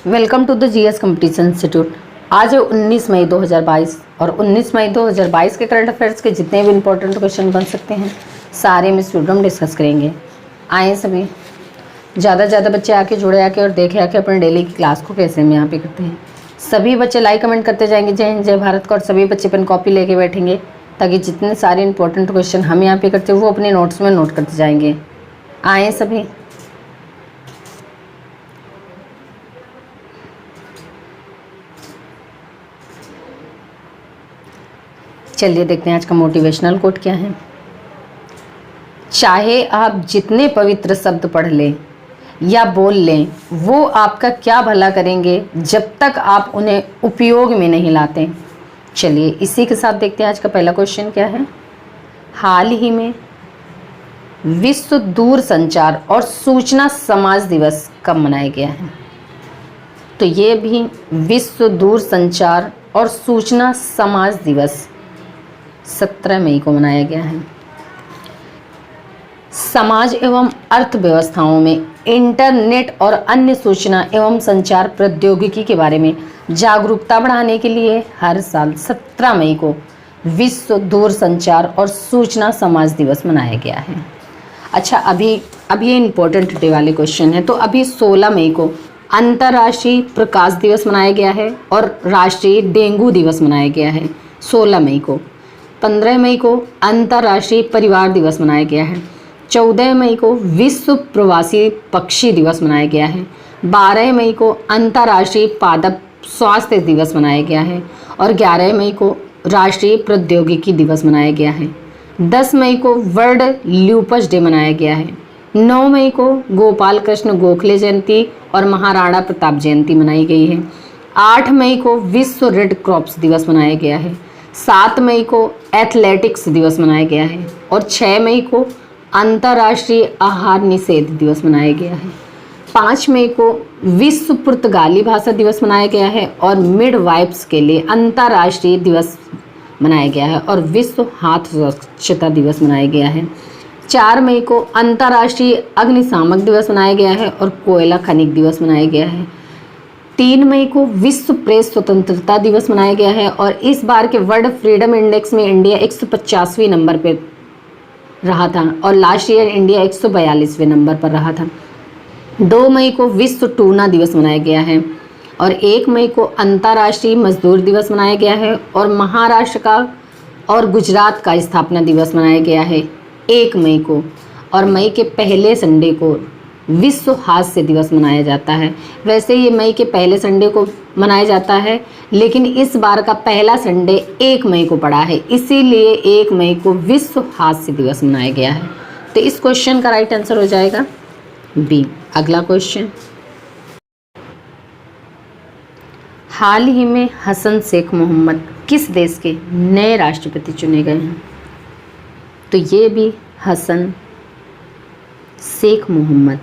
Welcome to the GS competition institute. आज है 19 मई 2022 और 19 मई 2022 के करंट अफेयर्स के जितने भी इंपॉर्टेंट क्वेश्चन बन सकते हैं सारे हम इस वीडियो में डिस्कस करेंगे। आए सभी ज़्यादा से ज़्यादा बच्चे आके जुड़े आके और देखे आके अपने डेली की क्लास को कैसे हम यहाँ पे करते हैं। सभी बच्चे लाइक कमेंट करते जाएंगे जय हिंद जय भारत का, और सभी बच्चे पेन कॉपी लेके बैठेंगे ताकि जितने सारे इंपॉर्टेंट क्वेश्चन हम यहाँ पे करते हैं वो अपने नोट्स में नोट करते जाएंगे। आए सभी। चलिए देखते हैं आज का मोटिवेशनल कोट क्या है। चाहे आप जितने पवित्र शब्द पढ़ लें या बोल लें वो आपका क्या भला करेंगे जब तक आप उन्हें उपयोग में नहीं लाते। चलिए इसी के साथ देखते हैं आज का पहला क्वेश्चन क्या है। हाल ही में विश्व दूरसंचार और सूचना समाज दिवस कब मनाया गया है? तो ये भी विश्व दूरसंचार और सूचना समाज दिवस 17 मई को मनाया गया है। समाज एवं अर्थव्यवस्थाओं में इंटरनेट और अन्य सूचना एवं संचार प्रौद्योगिकी के बारे में जागरूकता बढ़ाने के लिए हर साल 17 मई को विश्व दूरसंचार और सूचना समाज दिवस मनाया गया है। अच्छा, अभी ये इम्पोर्टेंट डे वाले क्वेश्चन है। तो अभी 16 मई को अंतर्राष्ट्रीय प्रकाश दिवस मनाया गया है और राष्ट्रीय डेंगू दिवस मनाया गया है 16 मई को। 15 मई को अंतर्राष्ट्रीय परिवार दिवस मनाया गया है। 14 मई को विश्व प्रवासी पक्षी दिवस मनाया गया है। 12 मई को अंतर्राष्ट्रीय पादप स्वास्थ्य दिवस मनाया गया है और 11 मई को राष्ट्रीय प्रौद्योगिकी दिवस मनाया गया है। 10 मई को वर्ल्ड ल्यूपस डे मनाया गया है। 9 मई को गोपाल कृष्ण गोखले जयंती और महाराणा प्रताप जयंती मनाई गई है। 8 मई को विश्व रेड क्रॉस दिवस मनाया गया है। 7 मई को एथलेटिक्स दिवस मनाया गया है और 6 मई को अंतर्राष्ट्रीय आहार निषेध दिवस मनाया गया है। 5 मई को विश्व पुर्तगाली भाषा दिवस मनाया गया है और मिडवाइफ्स के लिए अंतर्राष्ट्रीय दिवस मनाया गया है और विश्व हाथ स्वच्छता दिवस मनाया गया है। 4 मई को अंतर्राष्ट्रीय अग्निशामक दिवस मनाया गया है और कोयला खनिक दिवस मनाया गया है। 3 मई को विश्व प्रेस स्वतंत्रता दिवस मनाया गया है और इस बार के वर्ल्ड फ्रीडम इंडेक्स में इंडिया 150वें नंबर पर रहा था और लास्ट ईयर इंडिया 142वें नंबर पर रहा था। 2 मई को विश्व टूना दिवस मनाया गया है और 1 मई को अंतर्राष्ट्रीय मजदूर दिवस मनाया गया है और महाराष्ट्र का और गुजरात का स्थापना दिवस मनाया गया है 1 मई को। और मई के पहले संडे को विश्व हास्य दिवस मनाया जाता है। वैसे ये मई के पहले संडे को मनाया जाता है लेकिन इस बार का पहला संडे 1 मई को पड़ा है, इसीलिए 1 मई को विश्व हास्य दिवस मनाया गया है। तो इस क्वेश्चन का राइट आंसर हो जाएगा बी। अगला क्वेश्चन, हाल ही में हसन शेख मोहम्मद किस देश के नए राष्ट्रपति चुने गए हैं? तो ये भी हसन शेख मोहम्मद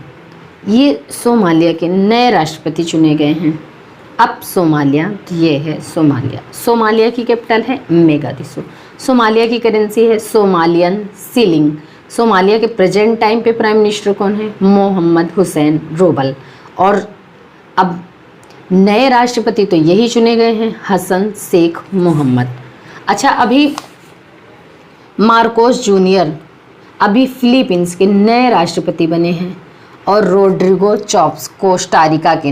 ये सोमालिया के नए राष्ट्रपति चुने गए हैं। अब सोमालिया, ये है सोमालिया। सोमालिया की कैपिटल है मोगादिशु। सोमालिया की करेंसी है सोमालियन शिलिंग। सोमालिया के प्रेजेंट टाइम पे प्राइम मिनिस्टर कौन है? मोहम्मद हुसैन रोबल। और अब नए राष्ट्रपति तो यही चुने गए हैं, हसन शेख मोहम्मद। अच्छा, अभी मार्कोस जूनियर अभी फिलीपींस के नए राष्ट्रपति बने हैं और रोड्रिगो चॉप्स कोस्टारिका के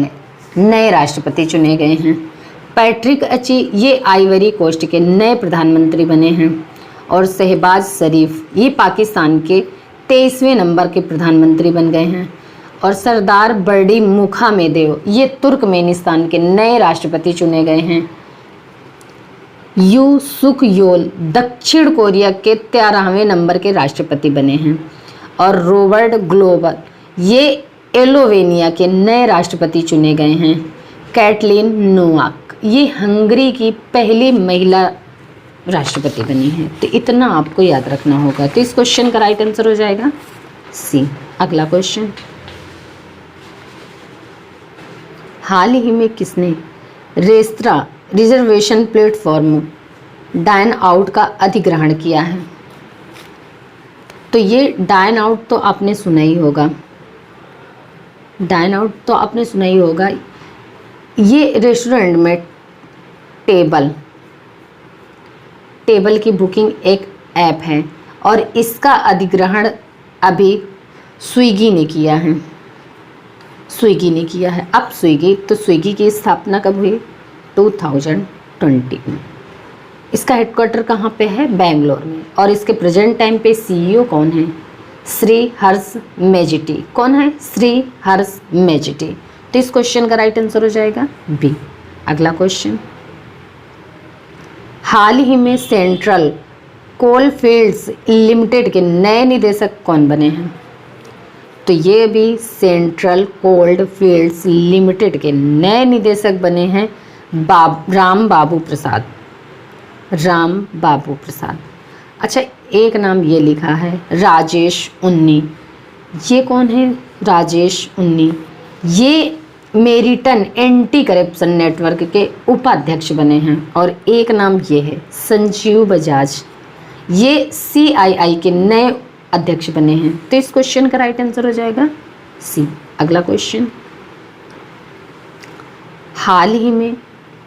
नए राष्ट्रपति चुने गए हैं। पैट्रिक अची ये आइवरी कोस्ट के नए प्रधानमंत्री बने हैं और शहबाज शरीफ ये पाकिस्तान के 23वें नंबर के प्रधानमंत्री बन गए हैं और सरदार बर्डी मुखामेदेव ये तुर्कमेनिस्तान के नए राष्ट्रपति चुने गए हैं। यू सुक योल दक्षिण कोरिया के 13वें नंबर के राष्ट्रपति बने हैं और रॉबर्ट ग्लोबर ये एलोवेनिया के नए राष्ट्रपति चुने गए हैं। कैटलिन नोवाक ये हंगरी की पहली महिला राष्ट्रपति बनी है। तो इतना आपको याद रखना होगा। तो इस क्वेश्चन का राइट आंसर हो जाएगा सी। अगला क्वेश्चन, हाल ही में किसने restaurant reservation platform Dineout का अधिग्रहण किया है? तो ये डाइन आउट तो आपने सुना ही होगा। डाइन आउट तो आपने सुना ही होगा। ये रेस्टोरेंट में टेबल की बुकिंग एक ऐप है और इसका अधिग्रहण अभी स्विगी ने किया है। अब स्विगी की स्थापना कब हुई? 2020 में। इसका हेडक्वार्टर कहाँ पे है? बेंगलोर में। और इसके प्रेजेंट टाइम पे सीईओ कौन है? श्री हर्ष मेजिटी। कौन है? श्री हर्ष मेजिटी। तो इस क्वेश्चन का राइट आंसर हो जाएगा बी। अगला क्वेश्चन, हाल ही में सेंट्रल कोल फील्ड्स लिमिटेड के नए निदेशक कौन बने हैं? तो ये भी सेंट्रल कोल्ड फील्ड्स लिमिटेड के नए निदेशक बने हैं राम बाबू प्रसाद। अच्छा, एक नाम ये लिखा है राजेश उन्नी। ये कौन है? राजेश उन्नी ये मेरिटन एंटी करप्शन नेटवर्क के उपाध्यक्ष बने हैं। और एक नाम ये है संजीव बजाज, ये CII के नए अध्यक्ष बने हैं। तो इस क्वेश्चन का राइट आंसर हो जाएगा सी। अगला क्वेश्चन, हाल ही में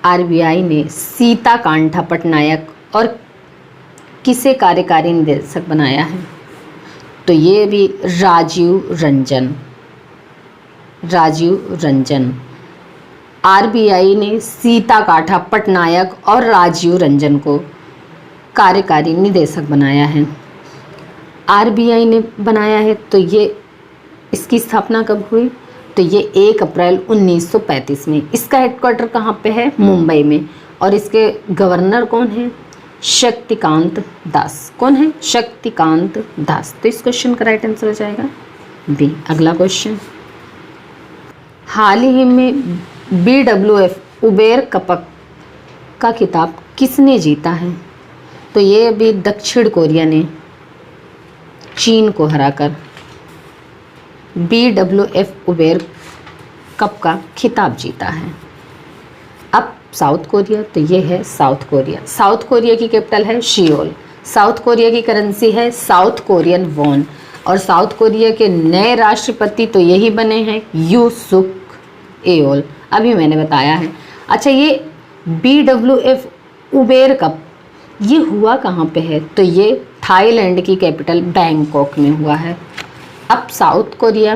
RBI ने सीता कांठा पटनायक और किसे कार्यकारी निदेशक बनाया है? तो ये भी राजीव रंजन। RBI ने सीता कांठा पटनायक और राजीव रंजन को कार्यकारी निदेशक बनाया है। RBI ने बनाया है, तो ये इसकी स्थापना कब हुई? तो ये 1 अप्रैल 1935 में। इसका हेडक्वार्टर कहाँ पे है? मुंबई में। और इसके गवर्नर कौन है? शक्तिकांत दास। कौन है? शक्तिकांत दास। तो इस क्वेश्चन का राइट आंसर हो जाएगा बी। अगला क्वेश्चन, हाल ही में BWF उबेर कप का खिताब किसने जीता है? तो ये अभी दक्षिण कोरिया ने चीन को हराकर BWF उबेर कप का खिताब जीता है। अब साउथ कोरिया, तो ये है साउथ कोरिया की कैपिटल है सियोल। साउथ कोरिया की करेंसी है साउथ कोरियन वॉन। और साउथ कोरिया के नए राष्ट्रपति तो यही बने हैं यू सुक एओल, अभी मैंने बताया है। अच्छा, ये BWF उबेर कप ये हुआ कहाँ पे है? तो ये थाईलैंड की कैपिटल बैंकॉक में हुआ है। अब साउथ कोरिया,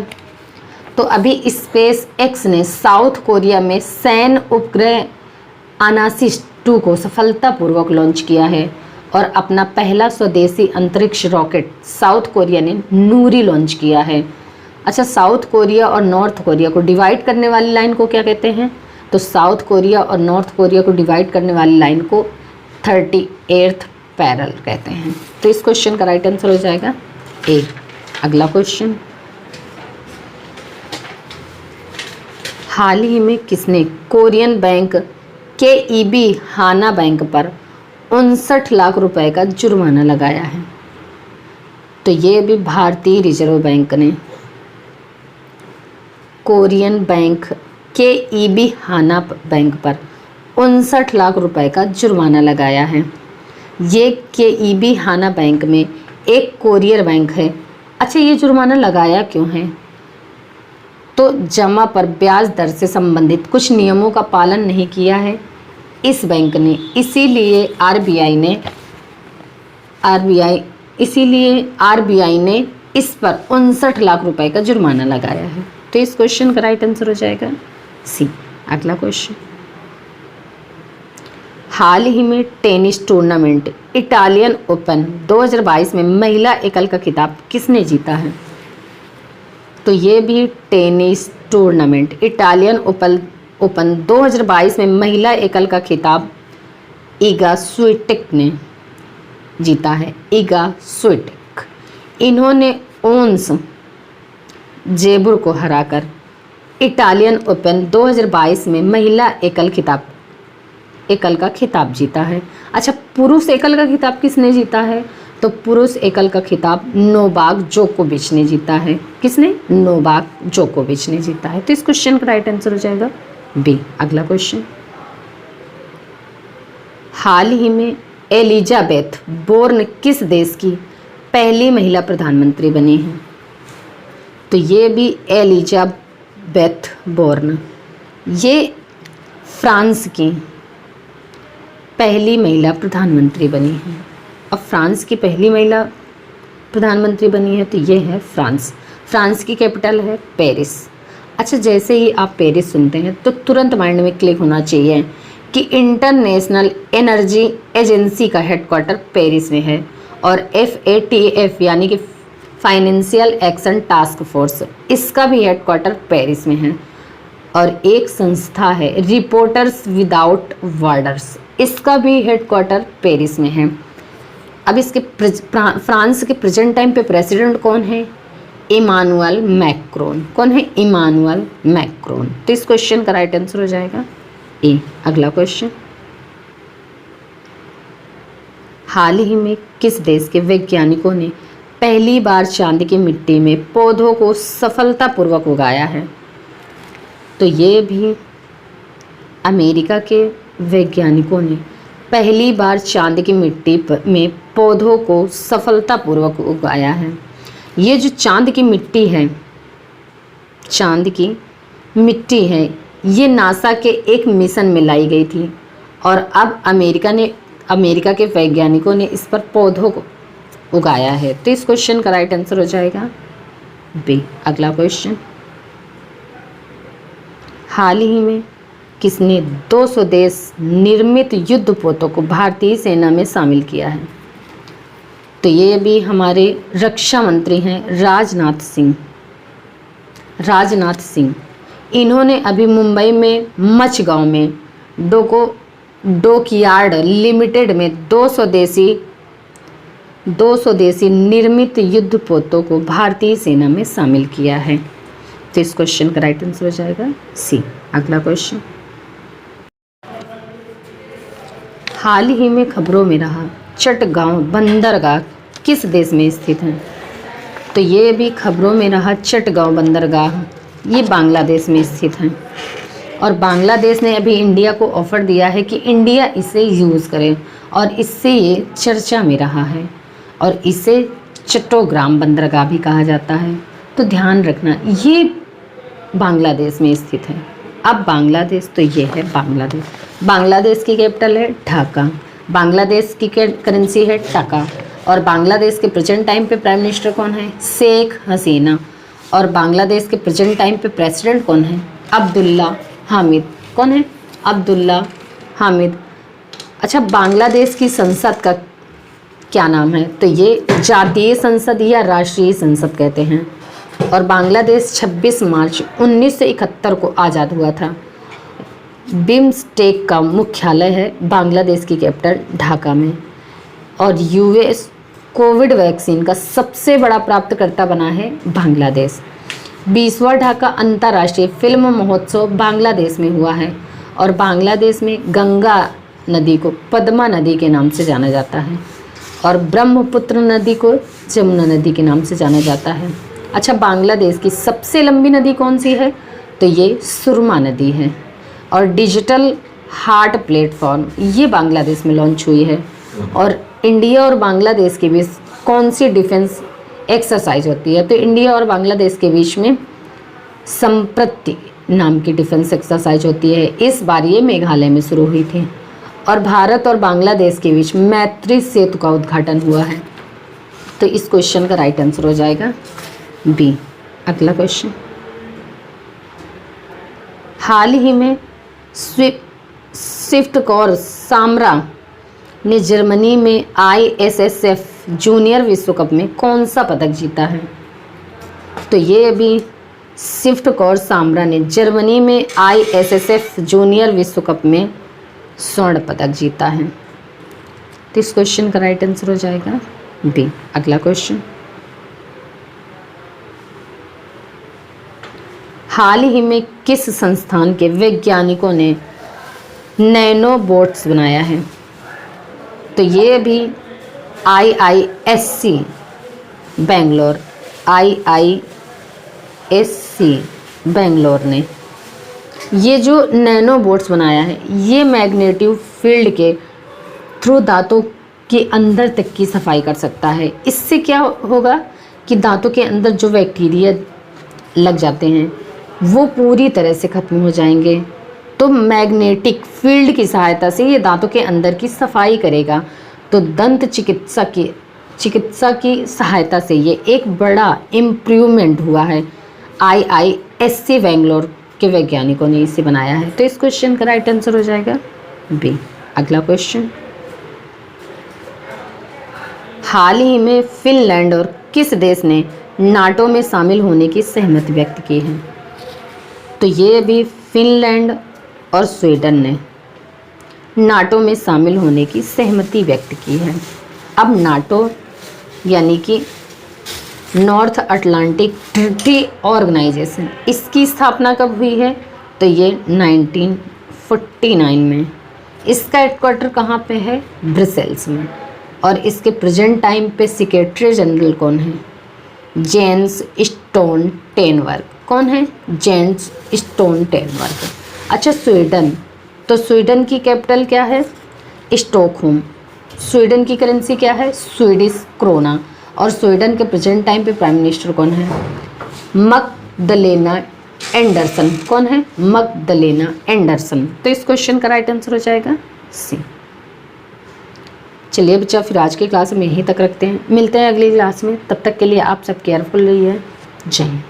तो अभी SpaceX ने साउथ कोरिया में सैन्य उपग्रह अनासिस 2 को सफलतापूर्वक लॉन्च किया है। और अपना पहला स्वदेशी अंतरिक्ष रॉकेट साउथ कोरिया ने नूरी लॉन्च किया है। अच्छा, साउथ कोरिया और नॉर्थ कोरिया को डिवाइड करने वाली लाइन को क्या कहते हैं? तो साउथ कोरिया और नॉर्थ कोरिया को डिवाइड करने वाली लाइन को 38th पैरेलल कहते हैं। तो इस क्वेश्चन का राइट आंसर हो जाएगा ए। अगला क्वेश्चन, हाल ही में किसने कोरियन बैंक KEB हाना बैंक पर 59 लाख रुपए का जुर्माना लगाया है? तो ये भी भारतीय रिजर्व बैंक ने कोरियन बैंक KEB हाना बैंक पर 59 लाख रुपए का जुर्माना लगाया है। ये KEB हाना बैंक में एक कोरियर बैंक है। अच्छा, ये जुर्माना लगाया क्यों है? तो जमा पर ब्याज दर से संबंधित कुछ नियमों का पालन नहीं किया है इस बैंक ने, इसीलिए RBI ने इस पर 59 लाख रुपए का जुर्माना लगाया है। तो इस क्वेश्चन का राइट आंसर हो जाएगा सी। अगला क्वेश्चन, हाल ही में टेनिस टूर्नामेंट इटालियन ओपन 2022 में महिला एकल का खिताब किसने जीता है? तो ये भी टेनिस टूर्नामेंट इटालियन ओपन 2022 में महिला एकल का खिताब ईगा स्विटेक ने जीता है। ईगा स्विटेक, इन्होंने ओन्स जेबुर को हराकर इटालियन ओपन 2022 में महिला एकल का खिताब जीता है। अच्छा, पुरुष एकल का खिताब किसने जीता है? तो पुरुष एकल का खिताब नोवाक जोकोविच ने जीता है। किसने? नोवाक जोकोविच ने जीता है। तो इस क्वेश्चन का राइट आंसर हो जाएगा बी। अगला क्वेश्चन, हाल ही में एलिजाबेथ बोर्न किस देश की पहली महिला प्रधानमंत्री बनी हैं? तो ये भी एलिजाबेथ बोर्न, ये फ्रांस की पहली महिला प्रधानमंत्री बनी है? अब फ्रांस की पहली महिला प्रधानमंत्री बनी है तो ये है फ्रांस। फ्रांस की कैपिटल है पेरिस। अच्छा, जैसे ही आप पेरिस सुनते हैं तो तुरंत माइंड में क्लिक होना चाहिए कि इंटरनेशनल एनर्जी एजेंसी का हेडक्वार्टर पेरिस में है और FATF यानी कि फाइनेंशियल एक्शन टास्क फोर्स, इसका भी हेडक्वार्टर पेरिस में है। और एक संस्था है रिपोर्टर्स विदाउट बॉर्डर्स, इसका भी हेडक्वार्टर पेरिस में है। अब इसके फ्रांस के प्रेजेंट टाइम पे प्रेसिडेंट कौन है? Emmanuel Macron. कौन है? Emmanuel Macron. तो इस क्वेश्चन का राइट आंसर हो जाएगा ए। अगला क्वेश्चन, हाल ही में किस देश के वैज्ञानिकों ने पहली बार चांद की मिट्टी में पौधों को सफलतापूर्वक उगाया है? तो ये भी अमेरिका के वैज्ञानिकों ने पहली बार चांद की मिट्टी में पौधों को सफलतापूर्वक उगाया है। ये जो चांद की मिट्टी है, चांद की मिट्टी है, ये नासा के एक मिशन में लाई गई थी और अब अमेरिका के वैज्ञानिकों ने इस पर पौधों को उगाया है। तो इस क्वेश्चन का राइट आंसर हो जाएगा बी। अगला क्वेश्चन, हाल ही में किसने 200 देश निर्मित युद्ध पोतों को भारतीय सेना में शामिल किया है? तो ये भी हमारे रक्षा मंत्री हैं राजनाथ सिंह। राजनाथ सिंह, इन्होंने अभी मुंबई में मचगांव में डॉकयार्ड लिमिटेड में 200 देशी निर्मित युद्ध पोतों को भारतीय सेना में शामिल किया है। तो इस क्वेश्चन का राइट आंसर हो जाएगा सी। अगला क्वेश्चन, हाल ही में खबरों में रहा चटगांव बंदरगाह किस देश में स्थित है? तो ये भी खबरों में रहा चटगांव बंदरगाह, ये बांग्लादेश में स्थित है। और बांग्लादेश ने अभी इंडिया को ऑफर दिया है कि इंडिया इसे यूज़ करे और इससे ये चर्चा में रहा है और इसे चट्टोग्राम बंदरगाह भी कहा जाता है। तो ध्यान रखना, ये बांग्लादेश में स्थित है। अब बांग्लादेश, तो ये है बांग्लादेश। बांग्लादेश की कैपिटल है ढाका। बांग्लादेश की करेंसी है टका। और बांग्लादेश के प्रेजेंट टाइम पे प्राइम मिनिस्टर कौन है? शेख हसीना। और बांग्लादेश के प्रेजेंट टाइम पे प्रेसिडेंट कौन है? अब्दुल्ला हामिद। कौन है? अब्दुल्ला हामिद। अच्छा, बांग्लादेश की संसद का क्या नाम है? तो ये जातीय संसद या राष्ट्रीय संसद कहते हैं। और बांग्लादेश 26 मार्च 1971 को आज़ाद हुआ था। बिम्स्टेक का मुख्यालय है बांग्लादेश की कैपिटल ढाका में। और US कोविड वैक्सीन का सबसे बड़ा प्राप्तकर्ता बना है बांग्लादेश। 20वां ढाका अंतर्राष्ट्रीय फिल्म महोत्सव बांग्लादेश में हुआ है। और बांग्लादेश में गंगा नदी को पद्मा नदी के नाम से जाना जाता है और ब्रह्मपुत्र नदी को जमुना नदी के नाम से जाना जाता है। अच्छा, बांग्लादेश की सबसे लंबी नदी कौन सी है? तो ये सुरमा नदी है। और डिजिटल हार्ट प्लेटफॉर्म ये बांग्लादेश में लॉन्च हुई है। और इंडिया और बांग्लादेश के बीच कौन सी डिफेंस एक्सरसाइज होती है? तो इंडिया और बांग्लादेश के बीच में संप्रति नाम की डिफेंस एक्सरसाइज होती है। इस बार ये मेघालय में शुरू हुई थी। और भारत और बांग्लादेश के बीच मैत्री सेतु का उद्घाटन हुआ है। तो इस क्वेश्चन का राइट आंसर हो जाएगा बी। अगला क्वेश्चन, हाल ही में स्विफ्ट कौर सामरा ने जर्मनी में ISSF जूनियर विश्व कप में कौन सा पदक जीता है? तो ये भी स्विफ्ट कौर सामरा ने जर्मनी में ISSF जूनियर विश्व कप में स्वर्ण पदक जीता है। तो इस क्वेश्चन का राइट आंसर हो जाएगा बी। अगला क्वेश्चन, हाल ही में किस संस्थान के वैज्ञानिकों ने नैनो बोट्स बनाया है? तो ये भी IISc बेंगलोर, IISc बेंगलोर ने ये जो नैनो बोट्स बनाया है, ये मैग्नेटिक फील्ड के थ्रू दांतों के अंदर तक की सफाई कर सकता है। इससे क्या होगा कि दांतों के अंदर जो बैक्टीरिया लग जाते हैं वो पूरी तरह से ख़त्म हो जाएंगे तो मैग्नेटिक फील्ड की सहायता से ये दांतों के अंदर की सफाई करेगा। तो दंत चिकित्सा की सहायता से ये एक बड़ा इम्प्रूवमेंट हुआ है। IISc बेंगलोर के वैज्ञानिकों ने इसे बनाया है। तो इस क्वेश्चन का राइट आंसर हो जाएगा बी। अगला क्वेश्चन, हाल ही में फिनलैंड और किस देश ने नाटो में शामिल होने की सहमति व्यक्त की है? तो ये भी फिनलैंड और स्वीडन ने नाटो में शामिल होने की सहमति व्यक्त की है। अब नाटो यानी कि नॉर्थ अटलांटिक ट्रीटी ऑर्गेनाइजेशन, इसकी स्थापना कब हुई है? तो ये 1949 में। इसका हेडक्वार्टर कहाँ पे है? ब्रसेल्स में। और इसके प्रेजेंट टाइम पे सेक्रेटरी जनरल कौन है? Jens Stoltenberg. कौन है? Jens Stoltenberg. अच्छा, स्वीडन, तो स्वीडन की कैपिटल क्या है? स्टॉकहोम। स्वीडन की करेंसी क्या है? Swedish krona. और स्वीडन के प्रेजेंट टाइम पे प्राइम मिनिस्टर कौन है? Magdalena Anderson. कौन है? Magdalena Anderson. तो इस क्वेश्चन का राइट आंसर हो जाएगा सी। चलिए बच्चा, फिर आज की क्लास में यहीं तक रखते हैं, मिलते हैं अगली क्लास में। तब तक के लिए आप सब केयरफुल रहिए। जय हिंद।